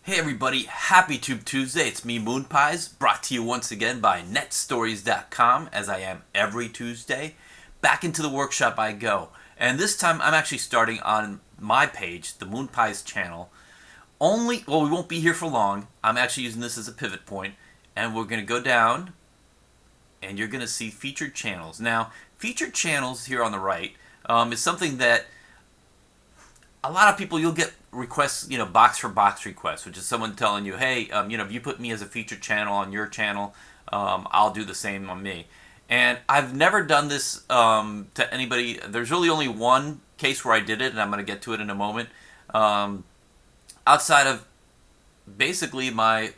Hey everybody, happy Tube Tuesday. It's me, Moon Pies, brought to you once again by netstories.com, as I am every Tuesday. Back into the workshop I go. And this time I'm actually starting on my page, the Moon Pies channel. We won't be here for long. I'm actually using this as a pivot point, and we're going to go down, and you're going to see featured channels. Now, featured channels here on the right is something that a lot of people, you'll get requests, box for box requests, which is someone telling you, hey, if you put me as a featured channel on your channel, I'll do the same on me. And I've never done this to anybody. There's really only one case where I did it, and I'm going to get to it in a moment. Outside of basically my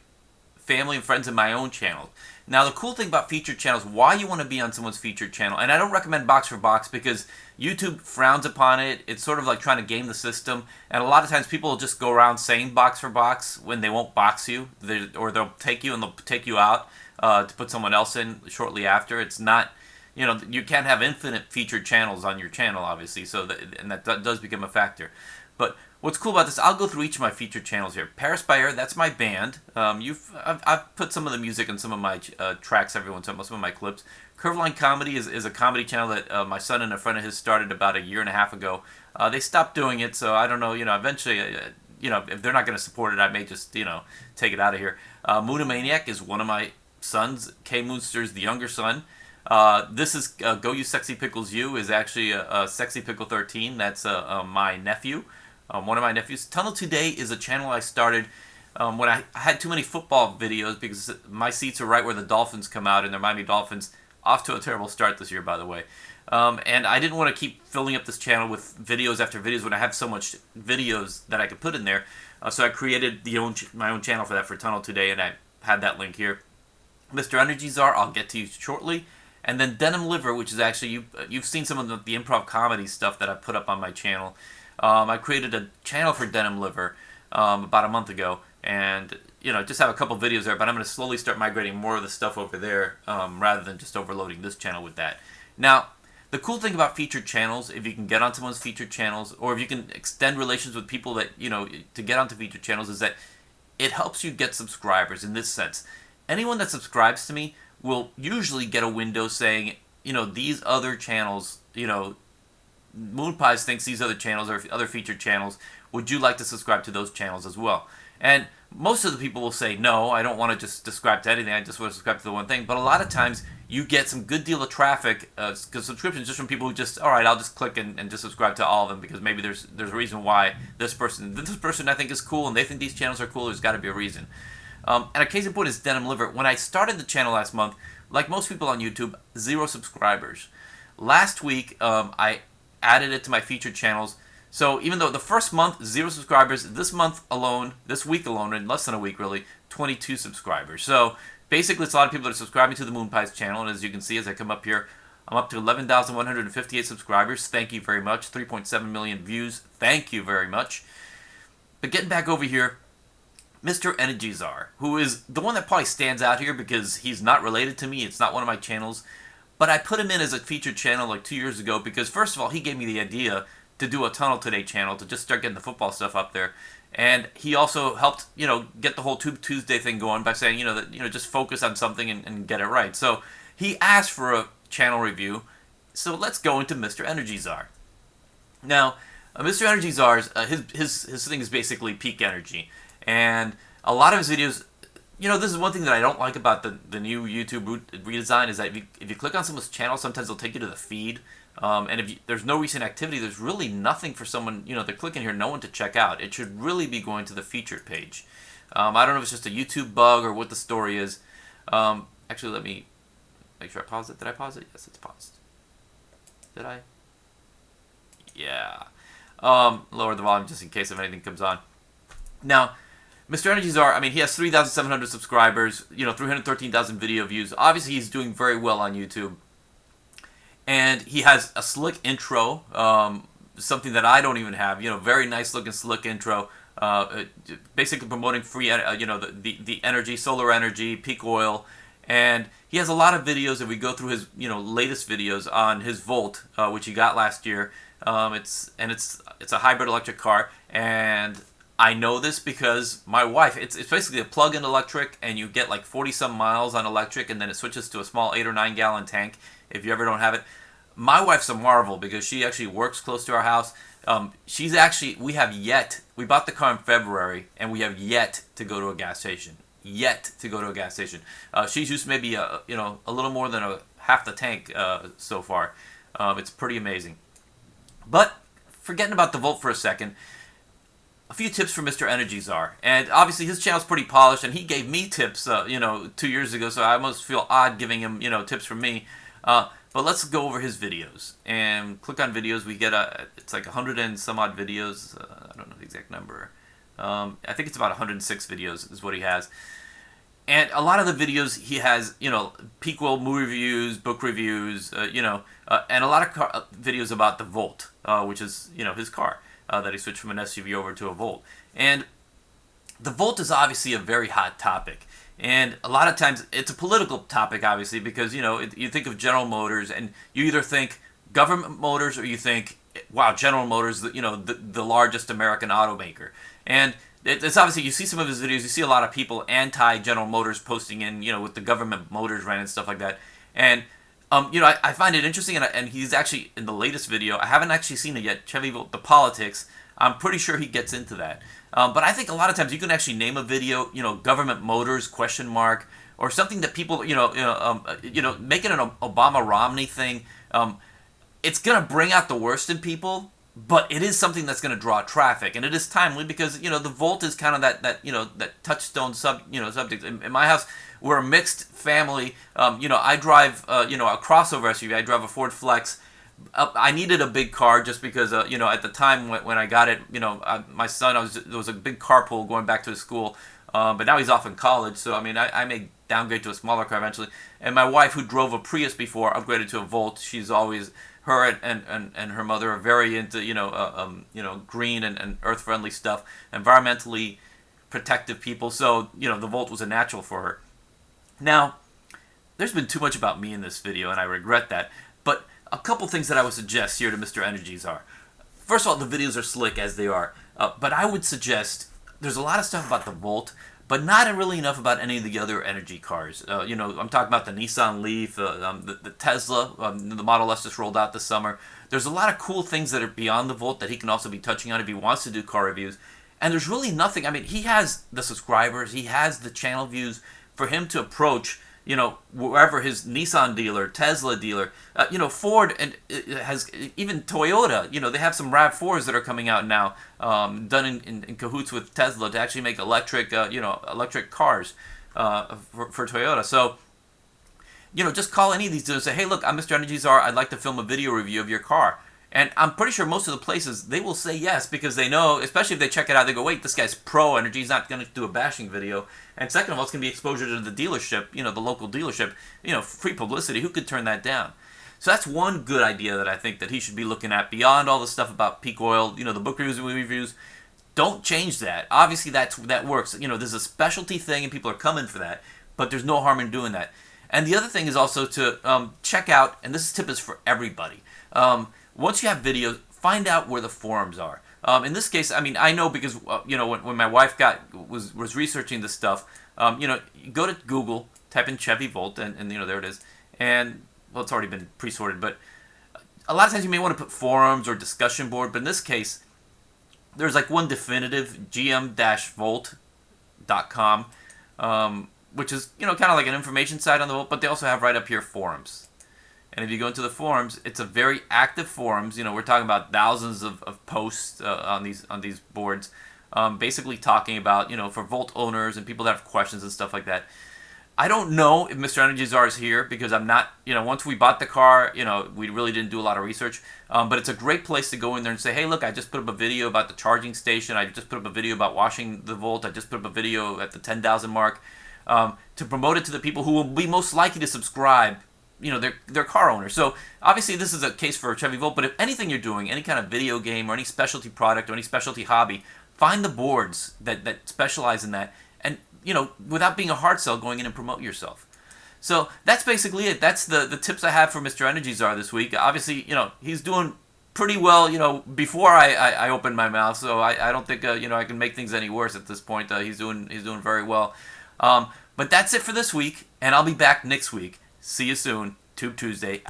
family and friends in my own channel. Now, the cool thing about featured channels, why you want to be on someone's featured channel, and I don't recommend box for box because YouTube frowns upon it. It's sort of like trying to game the system, and a lot of times people will just go around saying box for box when they won't box you, or they'll take you and they'll take you out to put someone else in shortly after. It's not, you can't have infinite featured channels on your channel, obviously, and that does become a factor. But what's cool about this, I'll go through each of my featured channels here. Paris by Air, that's my band. I've put some of the music on some of my tracks every once in a while, some of my clips. Curveline Comedy is a comedy channel that my son and a friend of his started about a year and a half ago. They stopped doing it, so I don't know, eventually, if they're not going to support it, I may just, take it out of here. Moonomaniac is one of my sons. K Moonster's the younger son. This is Go You Sexy Pickles You is actually Sexy Pickle 13. That's my nephew. One of my nephews. Tunnel Today is a channel I started when I had too many football videos because my seats are right where the Dolphins come out, and the Miami Dolphins off to a terrible start this year, by the way. And I didn't want to keep filling up this channel with videos after videos when I have so much videos that I could put in there. So I created my own channel for that, for Tunnel Today, and I had that link here. Mr. Energy Czar, I'll get to you shortly. And then Denim Liver, which is actually, you've seen some of the improv comedy stuff that I put up on my channel. I created a channel for Denim Liver about a month ago, and just have a couple videos there, but I'm going to slowly start migrating more of the stuff over there rather than just overloading this channel with that. Now, the cool thing about featured channels, if you can get on someone's featured channels, or if you can extend relations with people that, to get onto featured channels, is that it helps you get subscribers in this sense. Anyone that subscribes to me will usually get a window saying, these other channels, Moon Pies thinks these other channels are other featured channels. Would you like to subscribe to those channels as well? And most of the people will say, no, I don't want to just subscribe to anything. I just want to subscribe to the one thing. But a lot of times you get some good deal of traffic, subscriptions just from people who just, all right, I'll just click and just subscribe to all of them because maybe there's a reason why this person I think is cool and they think these channels are cool. There's got to be a reason. And a case in point is Denim Liver. When I started the channel last month, like most people on YouTube, 0 subscribers. Last week, I added it to my featured channels. So even though the first month, 0 subscribers, this week alone, in less than a week really, 22 subscribers. So basically it's a lot of people that are subscribing to the Moon Pies channel, and as you can see as I come up here, I'm up to 11,158 subscribers. Thank you very much. 3.7 million views. Thank you very much. But getting back over here, Mr. Energy Czar, who is the one that probably stands out here because he's not related to me. It's not one of my channels. But I put him in as a featured channel like 2 years ago because, first of all, he gave me the idea to do a Tunnel Today channel to just start getting the football stuff up there. And he also helped, get the whole Tube Tuesday thing going by saying, just focus on something and get it right. So he asked for a channel review. So let's go into Mr. Energy Czar. Now, Mr. Energy Czar's, his thing is basically peak energy. And a lot of his videos, this is one thing that I don't like about the new YouTube redesign is that if you click on someone's channel, sometimes they'll take you to the feed. And if there's no recent activity, there's really nothing for someone, they're clicking here, no one to check out. It should really be going to the featured page. I don't know if it's just a YouTube bug or what the story is. Actually, let me make sure I pause it. Did I pause it? Yes, it's paused. Did I? Yeah. Lower the volume just in case if anything comes on. Now, Mr. Energy Czar, he has 3,700 subscribers, 313,000 video views. Obviously, he's doing very well on YouTube. And he has a slick intro, something that I don't even have, very nice looking slick intro, basically promoting free, the energy, solar energy, peak oil. And he has a lot of videos. If we go through his, latest videos on his Volt, which he got last year, it's a hybrid electric car. And I know this because my wife, it's basically a plug-in electric, and you get like 40 some miles on electric, and then it switches to a small 8 or 9 gallon tank if you ever don't have it. My wife's a marvel because she actually works close to our house. We bought the car in February, and we have yet to go to a gas station. Yet to go to a gas station. She's used maybe a little more than half the tank so far. It's pretty amazing. But forgetting about the Volt for a second, a few tips for Mr. Energy Czar. And obviously his channel's pretty polished, and he gave me tips, 2 years ago, so I almost feel odd giving him, tips from me. But let's go over his videos. And click on videos. We get it's like 100 and some odd videos. I don't know the exact number. I think it's about 106 videos is what he has. And a lot of the videos he has, Peak World movie reviews, book reviews, and a lot of videos about the Volt, which is, his car. That he switched from an SUV over to a Volt. And the Volt is obviously a very hot topic. And a lot of times it's a political topic, obviously, because, you think of General Motors and you either think government motors or you think, wow, General Motors, the largest American automaker. And it's obviously, you see some of his videos, you see a lot of people anti-General Motors posting in, with the government motors ran and stuff like that. And I find it interesting, and he's actually, in the latest video, I haven't actually seen it yet, Chevy Volt, the politics, I'm pretty sure he gets into that. But I think a lot of times you can actually name a video, government motors, ? Or something that people, make it an Obama-Romney thing. It's going to bring out the worst in people, but it is something that's going to draw traffic, and it is timely because, the Volt is kind of that touchstone subject. In my house, we're a mixed family. I drive, a crossover SUV. I drive a Ford Flex. I needed a big car just because, at the time when I got it, my son, there was a big carpool going back to his school, but now he's off in college, so, I may downgrade to a smaller car eventually. And my wife, who drove a Prius before, upgraded to a Volt. She's always, her and her mother are very into, green and earth-friendly stuff, environmentally protective people, so, the Volt was a natural for her. Now, there's been too much about me in this video, and I regret that, but a couple things that I would suggest here to Mr. Energy Czar. First of all, the videos are slick as they are, but I would suggest there's a lot of stuff about the Volt, but not really enough about any of the other energy cars. I'm talking about the Nissan Leaf, the Tesla, the Model S just rolled out this summer. There's a lot of cool things that are beyond the Volt that he can also be touching on if he wants to do car reviews. And there's really nothing, he has the subscribers, he has the channel views for him to approach, wherever his Nissan dealer, Tesla dealer, Ford, and has even Toyota, they have some RAV4s that are coming out now, done in cahoots with Tesla to actually make electric, electric cars for Toyota. So, just call any of these dealers and say, hey, look, I'm Mr. Energy Czar, I'd like to film a video review of your car. And I'm pretty sure most of the places, they will say yes because they know, especially if they check it out, they go, wait, this guy's pro energy, he's not going to do a bashing video. And second of all, it's going to be exposure to the dealership, the local dealership, free publicity. Who could turn that down? So that's one good idea that I think that he should be looking at beyond all the stuff about peak oil, the book reviews and movie reviews. Don't change that. Obviously, that works. There's a specialty thing and people are coming for that, but there's no harm in doing that. And the other thing is also to check out, and this tip is for everybody, once you have videos, find out where the forums are. In this case, I know because, when my wife was researching this stuff, go to Google, type in Chevy Volt, and there it is. And, well, it's already been pre-sorted, but a lot of times you may want to put forums or discussion board, but in this case, there's like one definitive, gm-volt.com, which is, kind of like an information site on the Volt, but they also have right up here forums. And if you go into the forums, it's a very active forums. We're talking about thousands of posts on these boards, basically talking about, for Volt owners and people that have questions and stuff like that. I don't know if Mr. Energy Czar is here because I'm not, once we bought the car, we really didn't do a lot of research. But it's a great place to go in there and say, hey, look, I just put up a video about the charging station. I just put up a video about washing the Volt. I just put up a video at the 10,000 mark to promote it to the people who will be most likely to subscribe. They're car owners. So obviously this is a case for Chevy Volt, but if anything you're doing, any kind of video game or any specialty product or any specialty hobby, find the boards that specialize in that and, without being a hard sell, going in and promote yourself. So that's basically it. That's the tips I have for Mr. Energy Czar this week. Obviously, he's doing pretty well, before I opened my mouth. So I don't think I can make things any worse at this point. He's doing very well. But that's it for this week, and I'll be back next week. See you soon. Tube Tuesday.